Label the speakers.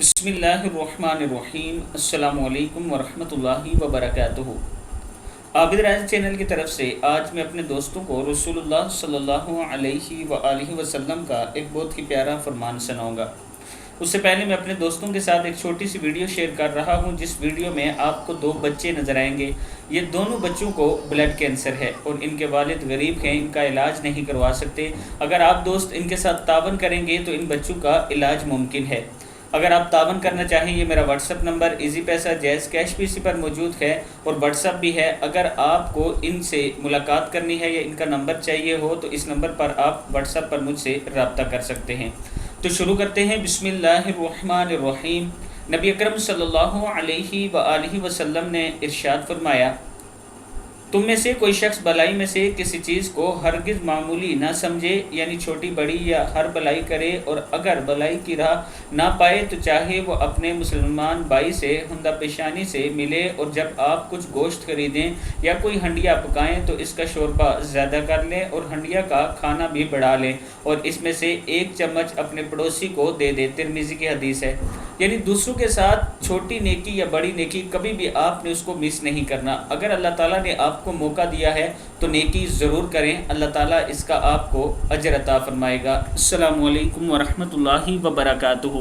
Speaker 1: بسم اللہ الرحمن الرحیم۔ السلام علیکم ورحمۃ اللہ وبرکاتہ۔ عابد راج چینل کی طرف سے آج میں اپنے دوستوں کو رسول اللہ صلی اللہ علیہ وآلہ وسلم کا ایک بہت ہی پیارا فرمان سناؤں گا۔ اس سے پہلے میں اپنے دوستوں کے ساتھ ایک چھوٹی سی ویڈیو شیئر کر رہا ہوں، جس ویڈیو میں آپ کو 2 بچے نظر آئیں گے۔ یہ دونوں بچوں کو بلڈ کینسر ہے اور ان کے والد غریب ہیں، ان کا علاج نہیں کروا سکتے۔ اگر آپ دوست ان کے ساتھ تعاون کریں گے تو ان بچوں کا علاج ممکن ہے۔ اگر آپ تعاون کرنا چاہیں، یہ میرا واٹس ایپ نمبر ایزی پیسہ جیز کیش پی سی پر موجود ہے اور واٹس ایپ بھی ہے۔ اگر آپ کو ان سے ملاقات کرنی ہے یا ان کا نمبر چاہیے ہو تو اس نمبر پر آپ واٹس ایپ پر مجھ سے رابطہ کر سکتے ہیں۔ تو شروع کرتے ہیں۔ بسم اللہ الرحمن الرحیم۔ نبی اکرم صلی اللہ علیہ وآلہ وسلم نے ارشاد فرمایا، تم میں سے کوئی شخص بلائی میں سے کسی چیز کو ہرگز معمولی نہ سمجھے، یعنی چھوٹی بڑی یا ہر بلائی کرے، اور اگر بلائی کی راہ نہ پائے تو چاہے وہ اپنے مسلمان بھائی سے ہندہ پیشانی سے ملے، اور جب آپ کچھ گوشت خریدیں یا کوئی ہنڈیا پکائیں تو اس کا شوربہ زیادہ کر لیں اور ہنڈیا کا کھانا بھی بڑھا لیں، اور اس میں سے 1 چمچ اپنے پڑوسی کو دے دیں۔ ترمذی کی حدیث ہے۔ یعنی دوسروں کے ساتھ چھوٹی نیکی یا بڑی نیکی کبھی بھی آپ نے اس کو مس نہیں کرنا۔ اگر اللہ تعالیٰ نے آپ کو موقع دیا ہے تو نیکی ضرور کریں، اللہ تعالیٰ اس کا آپ کو اجر عطا فرمائے گا۔ السلام علیکم ورحمۃ اللہ وبرکاتہ۔